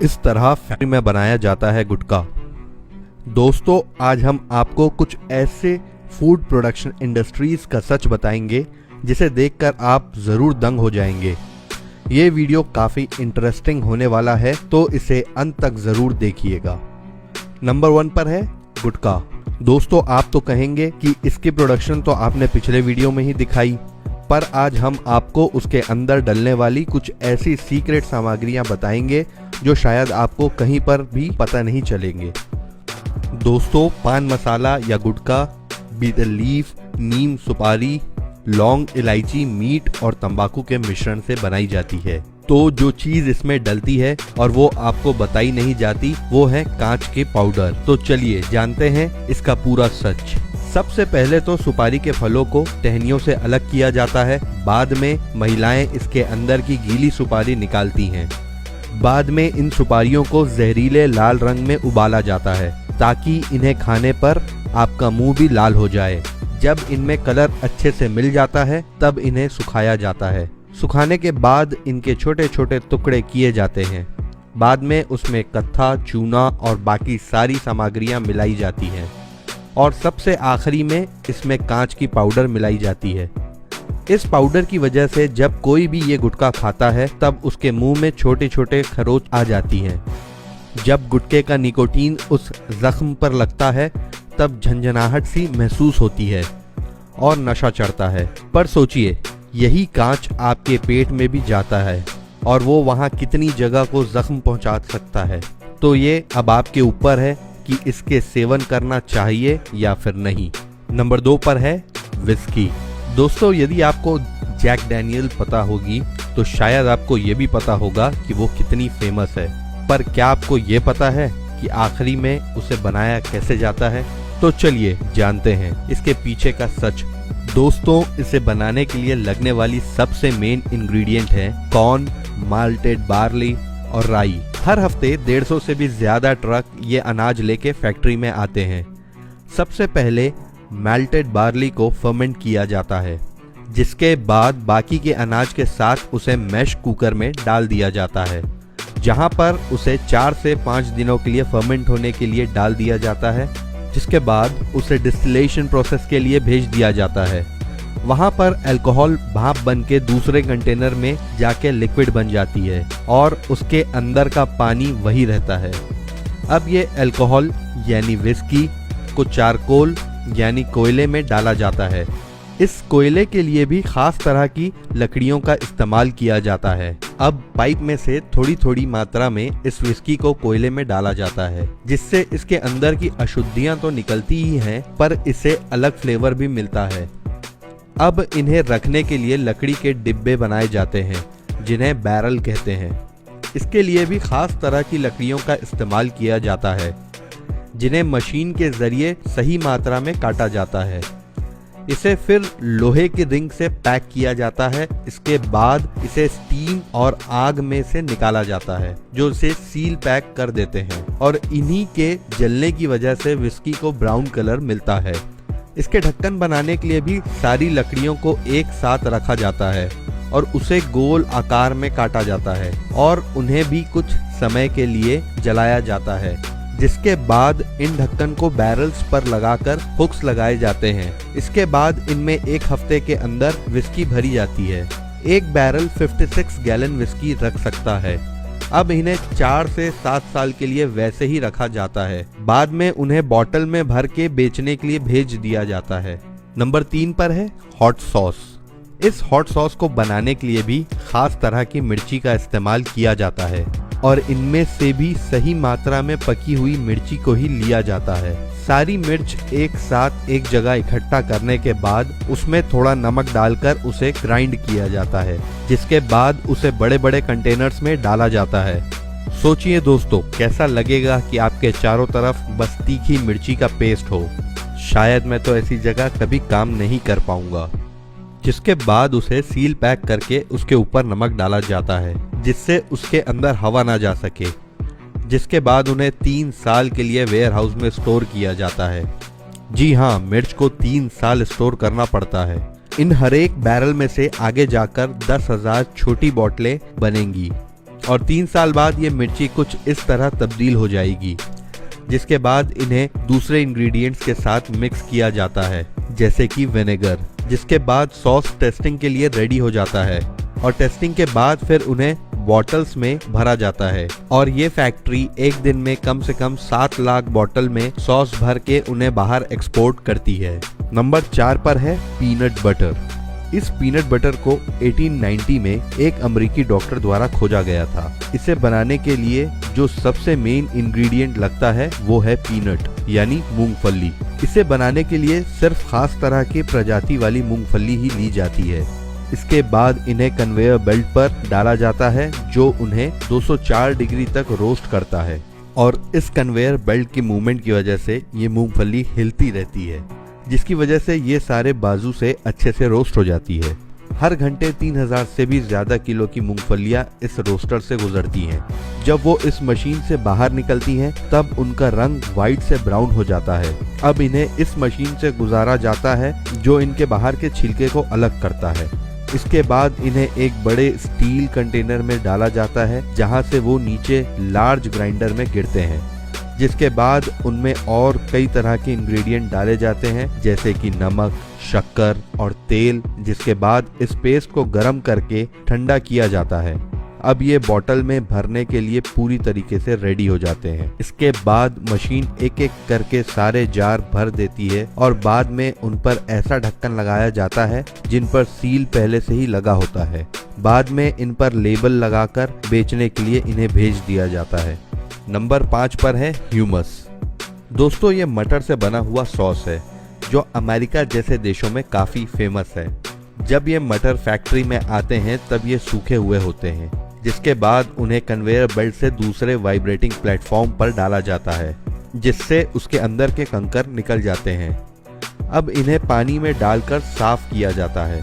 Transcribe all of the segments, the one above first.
इस तरह फैक्ट्री में बनाया जाता है गुटखा। दोस्तों, आज हम आपको कुछ ऐसे फूड प्रोडक्शन इंडस्ट्रीज का सच बताएंगे जिसे देखकर आप जरूर दंग हो जाएंगे। ये वीडियो काफी इंटरेस्टिंग होने वाला है, तो इसे अंत तक जरूर देखिएगा। नंबर 1 पर है गुटखा। दोस्तों, आप तो कहेंगे कि इसकी प्रोडक्शन तो आपने पिछले वीडियो में ही दिखाई, पर आज हम आपको उसके अंदर डलने वाली कुछ ऐसी सीक्रेट सामग्रियां बताएंगे जो शायद आपको कहीं पर भी पता नहीं चलेंगे। दोस्तों, पान मसाला या गुटखा बीटल लीफ, नीम सुपारी, लौंग, इलायची, मीट और तंबाकू के मिश्रण से बनाई जाती है। तो जो चीज इसमें डलती है और वो आपको बताई नहीं जाती, वो है कांच के पाउडर। तो चलिए जानते हैं इसका पूरा सच। सबसे पहले तो सुपारी के फलों को टहनियों से अलग किया जाता है। बाद में महिलाएं इसके अंदर की गीली सुपारी निकालती हैं। बाद में इन सुपारियों को जहरीले लाल रंग में उबाला जाता है ताकि इन्हें खाने पर आपका मुंह भी लाल हो जाए। जब इनमें कलर अच्छे से मिल जाता है तब इन्हें सुखाया जाता है। सुखाने के बाद इनके छोटे छोटे टुकड़े किए जाते हैं। बाद में उसमें कत्था, चूना और बाकी सारी सामग्रियां मिलाई जाती हैं और सबसे आखिरी में इसमें कांच की पाउडर मिलाई जाती है। इस पाउडर की वजह से जब कोई भी ये गुटखा खाता है तब उसके मुंह में छोटे छोटे खरोंच आ जाती हैं। जब गुटखे का निकोटीन उस जख्म पर लगता है तब झंझनाहट सी महसूस होती है और नशा चढ़ता है। पर सोचिए, यही कांच आपके पेट में भी जाता है और वो वहाँ कितनी जगह को जख्म पहुँचा सकता है। तो ये अब आपके ऊपर है कि इसके सेवन करना चाहिए या फिर नहीं। नंबर 2 पर है विस्की। दोस्तों, यदि आपको जैक डैनियल पता होगी तो शायद आपको ये भी पता होगा कि वो कितनी फेमस है। पर क्या आपको ये पता है कि आखिरी में उसे बनाया कैसे जाता है? तो चलिए जानते हैं इसके पीछे का सच। दोस्तों, इसे बनाने के लिए लगने वाली सबसे मेन इंग्रेडिएंट है कॉर्न, माल्टेड बार्ली और राई। हर हफ्ते 150 से भी ज्यादा ट्रक ये अनाज लेके फैक्ट्री में आते हैं। सबसे पहले मेल्टेड बार्ली को फर्मेंट किया जाता है, जिसके बाद बाकी के अनाज के साथ उसे मैश कुकर में डाल दिया जाता है, जहां पर उसे 4 से 5 दिनों के लिए फर्मेंट होने के लिए डाल दिया जाता है। जिसके बाद उसे डिस्टिलेशन प्रोसेस के लिए भेज दिया जाता है। वहां पर अल्कोहल भाप बन के दूसरे कंटेनर में जाके लिक्विड बन जाती है और उसके अंदर का पानी वही रहता है। अब ये अल्कोहल यानी विस्की को चारकोल यानी कोयले में डाला जाता है। इस कोयले के लिए भी खास तरह की लकड़ियों का इस्तेमाल किया जाता है। अब पाइप में से थोड़ी थोड़ी मात्रा में इस विस्की को कोयले में डाला जाता है, जिससे इसके अंदर की अशुद्धियां तो निकलती ही हैं, पर इसे अलग फ्लेवर भी मिलता है। अब इन्हें रखने के लिए लकड़ी के डिब्बे बनाए जाते हैं, जिन्हें बैरल कहते हैं। इसके लिए भी खास तरह की लकड़ियों का इस्तेमाल किया जाता है, जिन्हें मशीन के जरिए सही मात्रा में काटा जाता है। इसे फिर लोहे की रिंग से पैक किया जाता है। इसके बाद इसे स्टीम और आग में से निकाला जाता है, जो इसे सील पैक कर देते हैं और इन्हीं के जलने की वजह से विस्की को ब्राउन कलर मिलता है। इसके ढक्कन बनाने के लिए भी सारी लकड़ियों को एक साथ रखा जाता है और उसे गोल आकार में काटा जाता है और उन्हें भी कुछ समय के लिए जलाया जाता है। जिसके बाद इन ढक्कन को बैरल्स पर लगाकर हुक्स लगाए जाते हैं। इसके बाद इनमें 1 हफ्ते के अंदर विस्की भरी जाती है। एक बैरल 56 गैलन विस्की रख सकता है। अब इन्हें 4 से 7 साल के लिए वैसे ही रखा जाता है। बाद में उन्हें बॉटल में भर के बेचने के लिए भेज दिया जाता है। नंबर 3 पर है हॉट सॉस। इस हॉट सॉस को बनाने के लिए भी खास तरह की मिर्ची का इस्तेमाल किया जाता है और इनमें से भी सही मात्रा में पकी हुई मिर्ची को ही लिया जाता है। सारी मिर्च एक साथ एक जगह इकट्ठा करने के बाद उसमें थोड़ा नमक डालकर उसे ग्राइंड किया जाता है, जिसके बाद उसे बड़े बड़े कंटेनर्स में डाला जाता है। सोचिए दोस्तों, कैसा लगेगा कि आपके चारों तरफ बस तीखी मिर्ची का पेस्ट हो। शायद मैं तो ऐसी जगह कभी काम नहीं कर पाऊंगा। जिसके बाद उसे सील पैक करके उसके ऊपर नमक डाला जाता है, जिससे उसके अंदर हवा ना जा सके। जिसके बाद उन्हें 3 साल के लिए वेयर हाउस में स्टोर किया जाता है। जी हाँ, मिर्च को 3 साल स्टोर करना पड़ता है। इन हर एक बैरल में से आगे जाकर 10,000 छोटी बोतलें बनेंगी, और 3 साल बाद ये मिर्ची कुछ इस तरह तब्दील हो जाएगी, जिसके बाद इन्हें दूसरे इंग्रेडिएंट्स के साथ मिक्स किया जाता है, जैसे कि विनेगर, जिसके बाद सॉस टेस्टिंग के लिए रेडी हो जाता है और टेस्टिंग के बाद फिर उन्हें बॉटल्स में भरा जाता है और ये फैक्ट्री एक दिन में कम से कम 7 लाख बॉटल में सॉस भर के उन्हें बाहर एक्सपोर्ट करती है। नंबर 4 पर है पीनट बटर। इस पीनट बटर को 1890 में एक अमेरिकी डॉक्टर द्वारा खोजा गया था। इसे बनाने के लिए जो सबसे मेन इंग्रेडिएंट लगता है वो है पीनट यानी मूंगफली। इसे बनाने के लिए सिर्फ खास तरह की प्रजाति वाली मूंगफली ही ली जाती है। इसके बाद इन्हें कन्वेयर बेल्ट पर डाला जाता है जो उन्हें 204 डिग्री तक रोस्ट करता है और इस कन्वेयर बेल्ट की मूवमेंट की वजह से ये मूंगफली हिलती रहती है, जिसकी वजह से ये सारे बाजू से अच्छे से रोस्ट हो जाती है। हर घंटे 3000 से भी ज्यादा किलो की मूंगफलियां इस रोस्टर से गुजरती हैं। जब वो इस मशीन से बाहर निकलती हैं तब उनका रंग व्हाइट से ब्राउन हो जाता है। अब इन्हें इस मशीन से गुजारा जाता है जो इनके बाहर के छिलके को अलग करता है। इसके बाद इन्हें एक बड़े स्टील कंटेनर में डाला जाता है जहां से वो नीचे लार्ज ग्राइंडर में गिरते हैं, जिसके बाद उनमें और कई तरह के इंग्रेडिएंट डाले जाते हैं जैसे कि नमक, शक्कर और तेल, जिसके बाद इस पेस्ट को गर्म करके ठंडा किया जाता है। अब ये बॉटल में भरने के लिए पूरी तरीके से रेडी हो जाते हैं। इसके बाद मशीन एक एक करके सारे जार भर देती है और बाद में उन पर ऐसा ढक्कन लगाया जाता है जिन पर सील पहले से ही लगा होता है। बाद में इन पर लेबल लगाकर बेचने के लिए इन्हें भेज दिया जाता है। नंबर 5 पर है ह्यूमस। दोस्तों, ये मटर से बना हुआ सॉस है जो अमेरिका जैसे देशों में काफी फेमस है। जब ये मटर फैक्ट्री में आते हैं तब ये सूखे हुए होते हैं, जिसके बाद उन्हें कन्वेयर बेल्ट से दूसरे वाइब्रेटिंग प्लेटफॉर्म पर डाला जाता है, जिससे उसके अंदर के कंकर निकल जाते हैं। अब इन्हें पानी में डालकर साफ किया जाता है।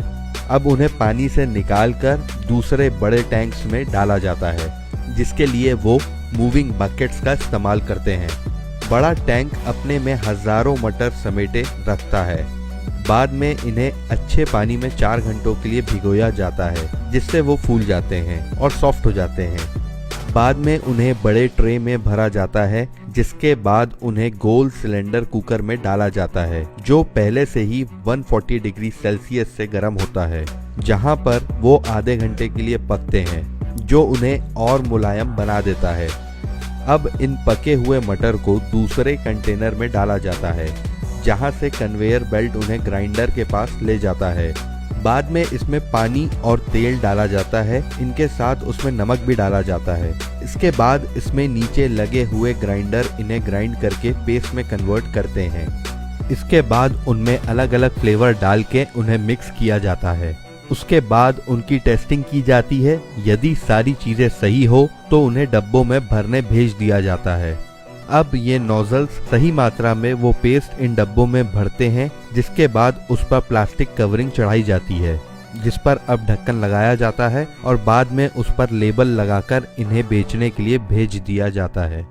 अब उन्हें पानी से निकालकर दूसरे बड़े टैंक्स में डाला जाता है, जिसके लिए वो मूविंग बकेट्स का इस्तेमाल करते हैं। बड़ा टैंक अपने में हजारों मटर समेटे रखता है। बाद में इन्हें अच्छे पानी में 4 घंटों के लिए भिगोया जाता है, जिससे वो फूल जाते हैं और सॉफ्ट हो जाते हैं। बाद में उन्हें बड़े ट्रे में भरा जाता है, जिसके बाद उन्हें गोल सिलेंडर कुकर में डाला जाता है जो पहले से ही 140 डिग्री सेल्सियस से गर्म होता है, जहां पर वो आधे घंटे के लिए पकते हैं, जो उन्हें और मुलायम बना देता है। अब इन पके हुए मटर को दूसरे कंटेनर में डाला जाता है, जहां से कन्वेयर बेल्ट उन्हें ग्राइंडर के पास ले जाता है। बाद में इसमें पानी और तेल डाला जाता है, इनके साथ उसमें नमक भी डाला जाता है। इसके बाद इसमें नीचे लगे हुए ग्राइंडर इन्हें ग्राइंड करके पेस्ट में कन्वर्ट करते हैं। इसके बाद उनमें अलग अलग फ्लेवर डाल के उन्हें मिक्स किया जाता है। उसके बाद उनकी टेस्टिंग की जाती है। यदि सारी चीजें सही हो तो उन्हें डब्बों में भरने भेज दिया जाता है। अब ये नोजल्स सही मात्रा में वो पेस्ट इन डब्बों में भरते हैं, जिसके बाद उस पर प्लास्टिक कवरिंग चढ़ाई जाती है, जिस पर अब ढक्कन लगाया जाता है और बाद में उस पर लेबल लगाकर इन्हें बेचने के लिए भेज दिया जाता है।